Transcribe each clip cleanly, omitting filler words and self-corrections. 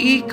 1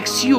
XU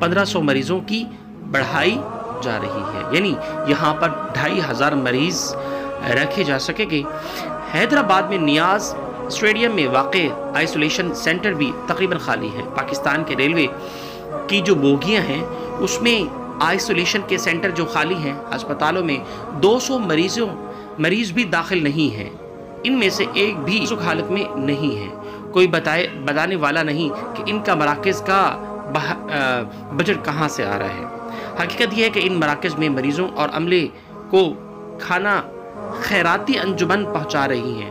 1500 مریضوں کی بڑھائی جا رہی ہے، یعنی یہاں پر 2500 مریض رکھے جا سکے گے۔ حیدرآباد میں نیاز اسٹیڈیم میں واقع آئسولیشن سینٹر بھی تقریباً خالی ہے۔ پاکستان کے ریلوے کی جو بوگیاں ہیں اس میں آئسولیشن کے سینٹر جو خالی ہیں، ہسپتالوں میں 200 مریض بھی داخل نہیں ہیں، ان میں سے ایک بھی نازک حالت میں نہیں ہے۔ کوئی بتانے والا نہیں کہ ان کا مراکز کا بجٹ کہاں سے آ رہا ہے۔ حقیقت یہ ہے کہ ان مراکز میں مریضوں اور عملے کو کھانا خیراتی انجمن پہنچا رہی ہیں۔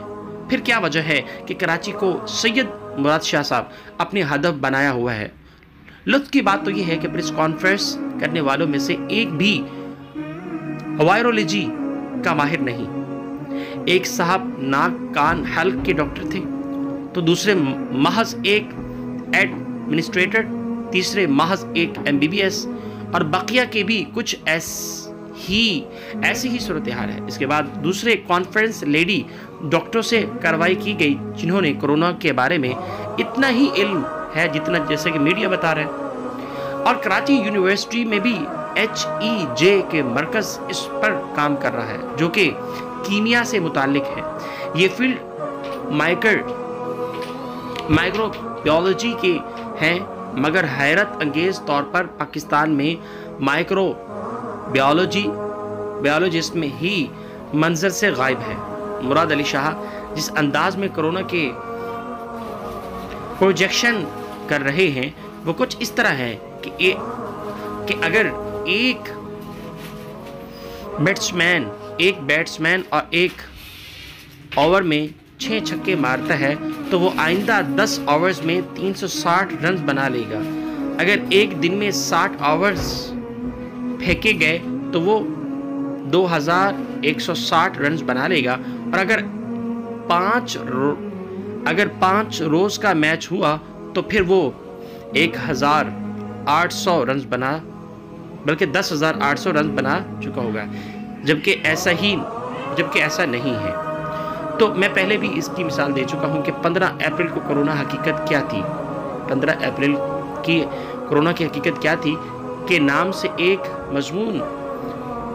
پھر کیا وجہ ہے کہ کراچی کو سید مراد شاہ صاحب اپنے ہدف بنایا ہوا ہے؟ لطف کی بات تو یہ ہے کہ پریس کانفرنس کرنے والوں میں سے ایک بھی وائرولوجی کا ماہر نہیں۔ ایک صاحب ناک کان حلق کے ڈاکٹر تھے، تو دوسرے محض ایک ایڈمنسٹریٹر، تیسرے محض ایک MBBS، اور بقیہ کے بھی کچھ ایسی ہی صورتحال ہے۔ اس کے بعد دوسرے کانفرنس لیڈی ڈاکٹروں سے کارروائی کی گئی جنہوں نے کورونا کے بارے میں اتنا ہی علم ہے جتنا جیسے کہ میڈیا بتا رہے ہیں۔ اور کراچی یونیورسٹی میں بھی HEJ کے مرکز اس پر کام کر رہا ہے جو کہ کیمیا سے متعلق ہے۔ یہ فیلڈ مائکرو بیولوجی کے ہیں، مگر حیرت انگیز طور پر پاکستان میں مائکرو بیولوجسٹ میں ہی منظر سے غائب ہے۔ مراد علی شاہ جس انداز میں کورونا کے پروجیکشن کر رہے ہیں وہ کچھ اس طرح ہے کہ اگر ایک بیٹسمین اور ایک اوور میں 6 چھکے مارتا ہے تو وہ آئندہ 10 اوورز میں 360 رنز بنا لے گا۔ اگر ایک دن میں 60 اوورز پھینکے گئے تو وہ 2160 رنز بنا لے گا، اور اگر 5 روز کا میچ ہوا تو پھر وہ 1800 رنز بلکہ 10,800 رنز بنا چکا ہوگا، جبکہ ایسا نہیں ہے۔ تو میں پہلے بھی اس کی مثال دے چکا ہوں کہ 15 اپریل کو کورونا حقیقت کیا تھی۔ 15 اپریل کی کورونا کی حقیقت کیا تھی کہ نام سے ایک مضمون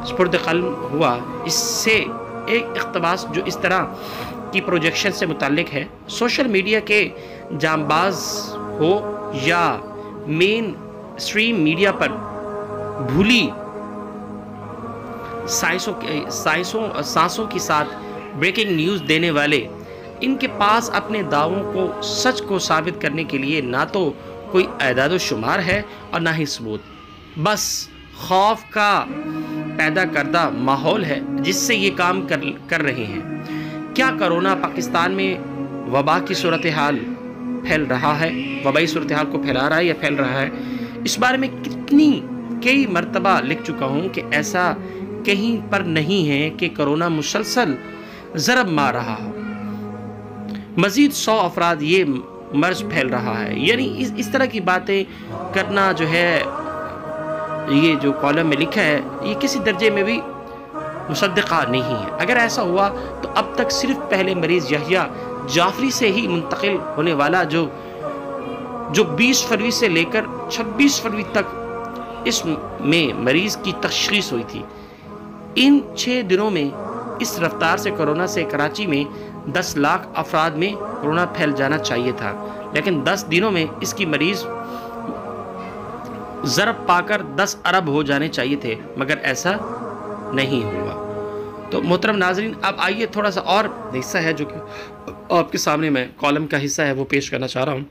سپرد قلم ہوا۔ اس سے ایک اقتباس جو اس طرح کی پروجیکشن سے متعلق ہے: سوشل میڈیا کے جانباز ہو یا مین اسٹریم میڈیا پر بھولی سانسوں کے ساتھ بریکنگ نیوز دینے والے، ان کے پاس اپنے دعووں کو سچ کو ثابت کرنے کے لیے نہ تو کوئی اعداد و شمار ہے اور نہ ہی ثبوت، بس خوف کا پیدا کردہ ماحول ہے جس سے یہ کام کر رہے ہیں۔ کیا کورونا پاکستان میں وبا کی صورتحال پھیل رہا ہے، وبائی صورتحال کو پھیلا رہا ہے یا پھیل رہا ہے؟ اس بارے میں کئی مرتبہ لکھ چکا ہوں کہ ایسا کہیں پر نہیں ہے کہ کورونا مسلسل ضرب مار رہا ہو، مزید 100 افراد یہ مرض پھیل رہا ہے۔ یعنی اس طرح کی باتیں کرنا جو ہے، یہ جو کالم میں لکھا ہے، یہ کسی درجے میں بھی مصدقہ نہیں ہے۔ اگر ایسا ہوا تو اب تک صرف پہلے مریض یحییٰ جعفری سے ہی منتقل ہونے والا جو 20 فروری سے لے کر 26 فروری تک اس میں مریض کی تشخیص ہوئی تھی، ان 6 دنوں میں اس رفتار سے کورونا سے کراچی میں 10 لاکھ افراد میں کورونا پھیل جانا چاہیے تھا، لیکن 10 دنوں میں اس کی مریض ضرب پا کر 10 ارب ہو جانے چاہیے تھے، مگر ایسا نہیں ہوا۔ تو محترم ناظرین، اب آئیے تھوڑا سا اور حصہ ہے جو کہ آپ کے سامنے میں کالم کا حصہ ہے وہ پیش کرنا چاہ رہا ہوں۔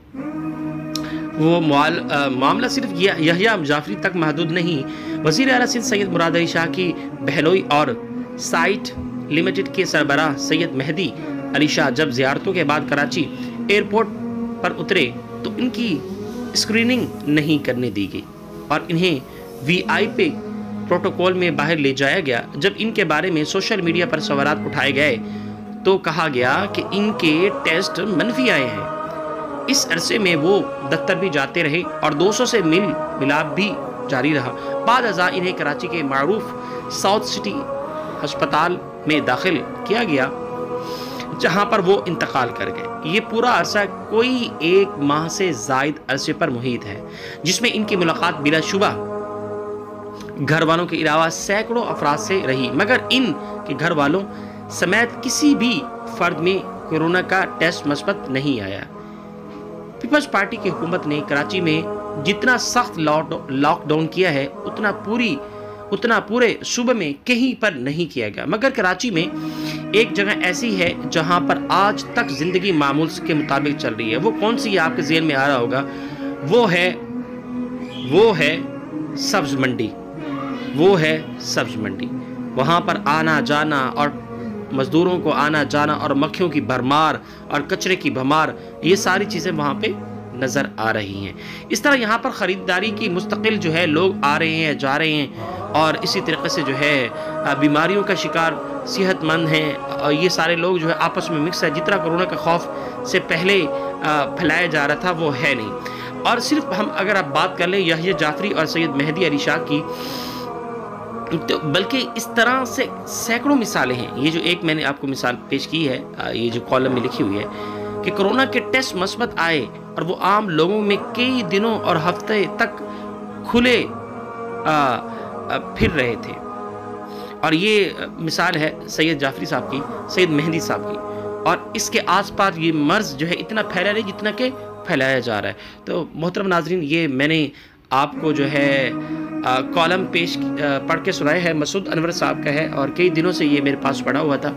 وہ معاملہ صرف یحییٰ جعفری تک محدود نہیں۔ وزیر اعلیٰ سندھ سید مراد علی شاہ کی بہلوئی اور سائٹ لمیٹڈ کے سربراہ سید مہدی علی شاہ جب زیارتوں کے بعد کراچی ایئرپورٹ پر اترے تو ان کی اسکریننگ نہیں کرنے دی گئی اور انہیں VIP پروٹوکول میں باہر لے جایا گیا۔ جب ان کے بارے میں سوشل میڈیا پر سوالات اٹھائے گئے تو کہا گیا کہ ان کے ٹیسٹ منفی آئے ہیں۔ اس عرصے میں وہ دفتر بھی جاتے رہے اور 200 سے ملاپ بھی جاری رہا۔ بعد ازاں انہیں کراچی کے معروف ساؤتھ سٹی ہسپتال میں داخل کیا گیا، جہاں پر وہ انتقال کر گئے۔ یہ پورا عرصہ کوئی 1 ماہ سے زائد عرصے پر محیط ہے، جس میں ان کی ملاقات بلا شبہ گھر والوں کے علاوہ سینکڑوں افراد سے رہی، مگر ان کے گھر والوں سمیت کسی بھی فرد میں کورونا کا ٹیسٹ مثبت نہیں آیا۔ پیپلز پارٹی کی حکومت نے کراچی میں جتنا سخت لاک ڈاؤن کیا ہے اتنا پورے صوبے میں کہیں پر نہیں کیا گیا، مگر کراچی میں ایک جگہ ایسی ہے جہاں پر آج تک زندگی معمول کے مطابق چل رہی ہے۔ وہ کون سی آپ کے ذہن میں آ رہا ہوگا؟ وہ ہے سبز منڈی۔ وہاں پر آنا جانا اور مزدوروں کو آنا جانا اور مکھیوں کی بھرمار اور کچرے کی بھمار، یہ ساری چیزیں وہاں پہ نظر آ رہی ہیں۔ اس طرح یہاں پر خریداری کی مستقل جو ہے لوگ آ رہے ہیں جا رہے ہیں، اور اسی طریقے سے جو ہے بیماریوں کا شکار صحت مند ہیں، اور یہ سارے لوگ جو ہے آپس میں مکس ہے۔ جتنا کورونا کا خوف سے پہلے پھیلایا جا رہا تھا وہ ہے نہیں۔ اور صرف ہم اگر آپ بات کر لیں یحییٰ جعفری اور سید مہدی علی شاہ کی، بلکہ اس طرح سے سینکڑوں مثالیں ہیں۔ یہ جو ایک میں نے آپ کو مثال پیش کی ہے، یہ جو کالم میں لکھی ہوئی ہے کہ کورونا کے ٹیسٹ مثبت آئے اور وہ عام لوگوں میں کئی دنوں اور ہفتے تک کھلے پھر رہے تھے، اور یہ مثال ہے سید جعفری صاحب کی، سید مہدی صاحب کی، اور اس کے آس پاس یہ مرض جو ہے اتنا پھیلا نہیں جتنا کہ پھیلایا جا رہا ہے۔ تو محترم ناظرین، یہ میں نے آپ کو جو ہے کالم پڑھ کے سنایا ہے، مسعود انور صاحب کا ہے، اور کئی دنوں سے یہ میرے پاس پڑا ہوا تھا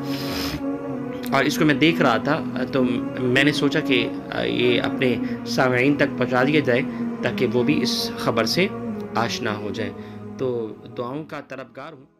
اور اس کو میں دیکھ رہا تھا، تو میں نے سوچا کہ یہ اپنے سامعین تک پہنچا دیا جائے تاکہ وہ بھی اس خبر سے آشنا ہو جائے۔ تو دعاؤں کا طلبگار ہوں۔